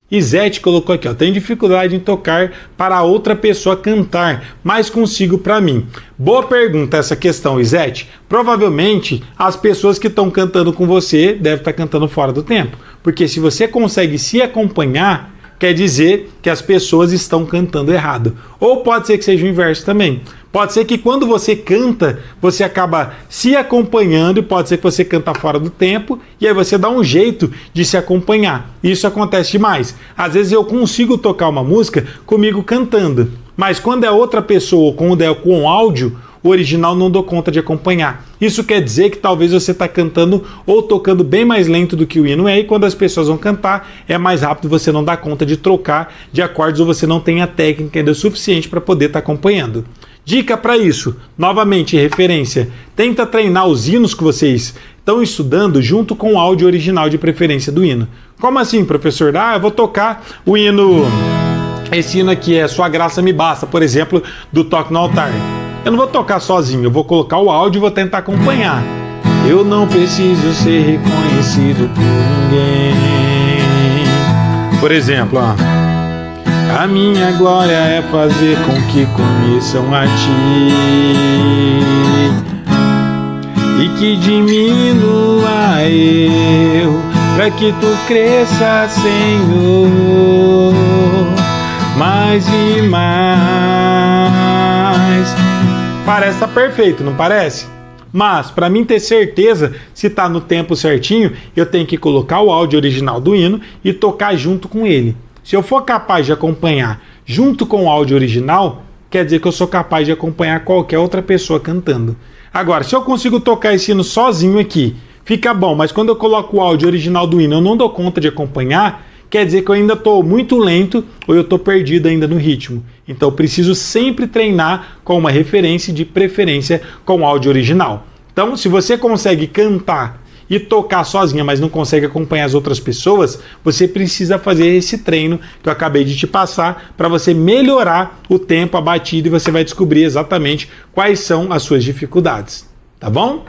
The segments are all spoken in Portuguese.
Isete colocou aqui, ó, tenho dificuldade em tocar para outra pessoa cantar, mas consigo para mim. Boa pergunta essa questão, Isete. Provavelmente as pessoas que estão cantando com você devem estar cantando fora do tempo, porque se você consegue se acompanhar, quer dizer que as pessoas estão cantando errado. Ou pode ser que seja o inverso também. Pode ser que quando você canta, você acaba se acompanhando e pode ser que você canta fora do tempo e aí você dá um jeito de se acompanhar. Isso acontece demais. Às vezes eu consigo tocar uma música comigo cantando, mas quando é outra pessoa ou quando é com áudio, o original não dou conta de acompanhar. Isso quer dizer que talvez você está cantando ou tocando bem mais lento do que o hino é, e quando as pessoas vão cantar é mais rápido, você não dá conta de trocar de acordes ou você não tem a técnica ainda suficiente para poder estar acompanhando. Dica para isso, novamente referência, tenta treinar os hinos que vocês estão estudando junto com o áudio original de preferência do hino. Como assim, professor? Eu vou tocar o hino, esse hino aqui é Sua Graça Me Basta, por exemplo, do Toque no Altar. Eu não vou tocar sozinho, eu vou colocar o áudio e vou tentar acompanhar. Eu não preciso ser reconhecido por ninguém. Por exemplo, ó. A minha glória é fazer com que conheçam a Ti e que diminua eu, para que Tu cresça, Senhor, mais e mais. Parece estar perfeito, não parece? Mas, para mim ter certeza se está no tempo certinho, eu tenho que colocar o áudio original do hino e tocar junto com ele. Se eu for capaz de acompanhar junto com o áudio original, quer dizer que eu sou capaz de acompanhar qualquer outra pessoa cantando. Agora, se eu consigo tocar esse hino sozinho aqui, fica bom, mas quando eu coloco o áudio original do hino eu não dou conta de acompanhar, quer dizer que eu ainda estou muito lento ou eu estou perdido ainda no ritmo. Então eu preciso sempre treinar com uma referência de preferência com o áudio original. Então, se você consegue cantar e tocar sozinha, mas não consegue acompanhar as outras pessoas, você precisa fazer esse treino que eu acabei de te passar para você melhorar o tempo, a batida, e você vai descobrir exatamente quais são as suas dificuldades. Tá bom?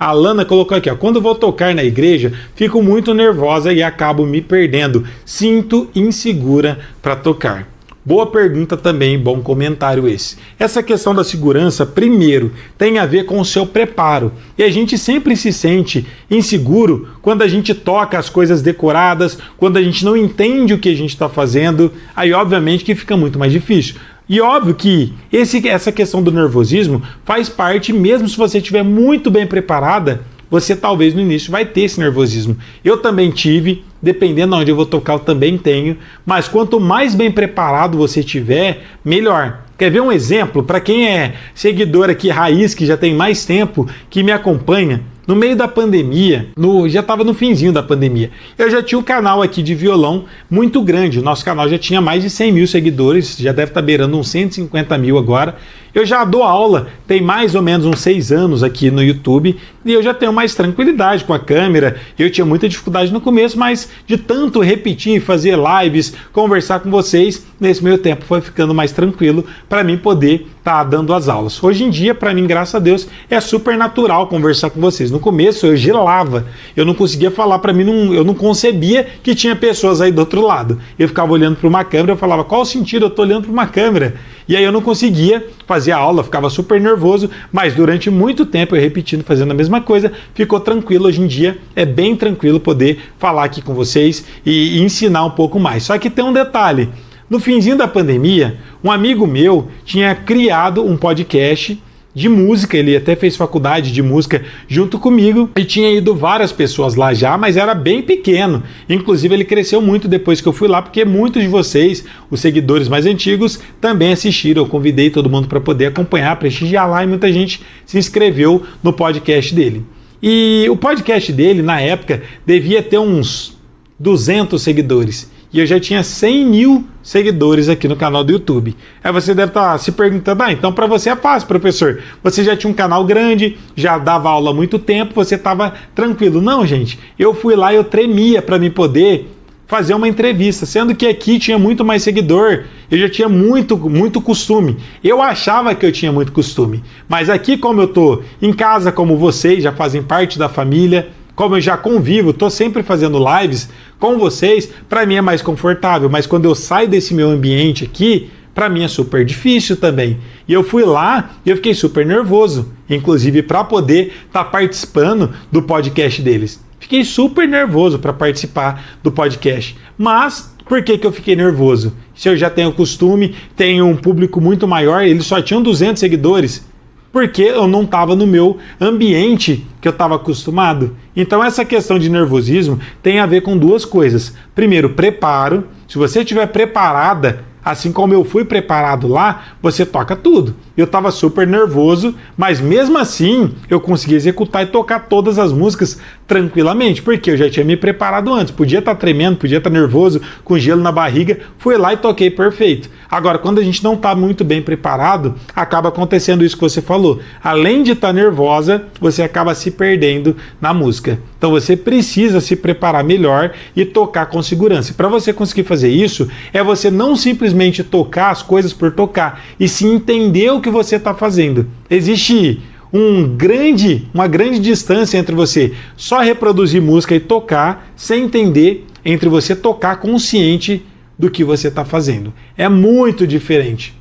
A Alana colocou aqui, ó, quando vou tocar na igreja, fico muito nervosa e acabo me perdendo. Sinto insegura para tocar. Boa pergunta também, bom comentário esse. Essa questão da segurança, primeiro, tem a ver com o seu preparo. E a gente sempre se sente inseguro quando a gente toca as coisas decoradas, quando a gente não entende o que a gente está fazendo, aí obviamente que fica muito mais difícil. E óbvio que essa questão do nervosismo faz parte, mesmo se você estiver muito bem preparada, você talvez no início vai ter esse nervosismo. Eu também tive, dependendo de onde eu vou tocar, eu também tenho, mas quanto mais bem preparado você tiver, melhor. Quer ver um exemplo? Para quem é seguidor aqui raiz, que já tem mais tempo, que me acompanha, no meio da pandemia, já estava no finzinho da pandemia, eu já tinha um canal aqui de violão muito grande, o nosso canal já tinha mais de 100 mil seguidores, já deve estar beirando uns 150 mil agora. Eu já dou aula, tem mais ou menos uns 6 anos aqui no YouTube, e eu já tenho mais tranquilidade com a câmera. Eu tinha muita dificuldade no começo, mas de tanto repetir, fazer lives, conversar com vocês, nesse meio tempo foi ficando mais tranquilo para mim poder estar dando as aulas. Hoje em dia, para mim, graças a Deus, é super natural conversar com vocês. No começo eu gelava, eu não conseguia falar, para mim, eu não concebia que tinha pessoas aí do outro lado. Eu ficava olhando para uma câmera, eu falava, qual o sentido? Eu estou olhando para uma câmera. E aí eu não conseguia fazer a aula, ficava super nervoso, mas durante muito tempo eu repetindo, fazendo a mesma coisa, ficou tranquilo. Hoje em dia é bem tranquilo poder falar aqui com vocês e ensinar um pouco mais. Só que tem um detalhe, no finzinho da pandemia, um amigo meu tinha criado um podcast de música, ele até fez faculdade de música junto comigo e tinha ido várias pessoas lá já, mas era bem pequeno. Inclusive ele cresceu muito depois que eu fui lá, porque muitos de vocês, os seguidores mais antigos, também assistiram. Eu convidei todo mundo para poder acompanhar, prestigiar lá, e muita gente se inscreveu no podcast dele. E o podcast dele, na época, devia ter uns 200 seguidores. E eu já tinha 100 mil seguidores aqui no canal do YouTube. Aí você deve estar se perguntando, então para você é fácil, professor. Você já tinha um canal grande, já dava aula há muito tempo, você estava tranquilo. Não, gente, eu fui lá e eu tremia para me poder fazer uma entrevista, sendo que aqui tinha muito mais seguidor, eu já tinha muito costume. Eu achava que eu tinha muito costume, mas aqui, como eu estou em casa, como vocês já fazem parte da família, como eu já convivo, estou sempre fazendo lives com vocês, para mim é mais confortável, mas quando eu saio desse meu ambiente aqui, para mim é super difícil também. E eu fui lá e eu fiquei super nervoso, inclusive para poder estar participando do podcast deles. Fiquei super nervoso para participar do podcast. Mas por que eu fiquei nervoso? Se eu já tenho costume, tenho um público muito maior, eles só tinham 200 seguidores. Porque eu não estava no meu ambiente que eu estava acostumado. Então essa questão de nervosismo tem a ver com duas coisas. Primeiro, preparo. Se você estiver preparada, assim como eu fui preparado lá, você toca tudo. Eu estava super nervoso, mas mesmo assim eu consegui executar e tocar todas as músicas tranquilamente, porque eu já tinha me preparado antes. Podia estar tremendo, podia estar nervoso, com gelo na barriga, fui lá e toquei perfeito. Agora, quando a gente não está muito bem preparado, acaba acontecendo isso que você falou. Além de estar nervosa, você acaba se perdendo na música. Então você precisa se preparar melhor e tocar com segurança. E para você conseguir fazer isso, é você não simplesmente tocar as coisas por tocar, e sim entender o que você está fazendo. Existe uma grande distância entre você só reproduzir música e tocar, sem entender, entre você tocar consciente do que você está fazendo. É muito diferente.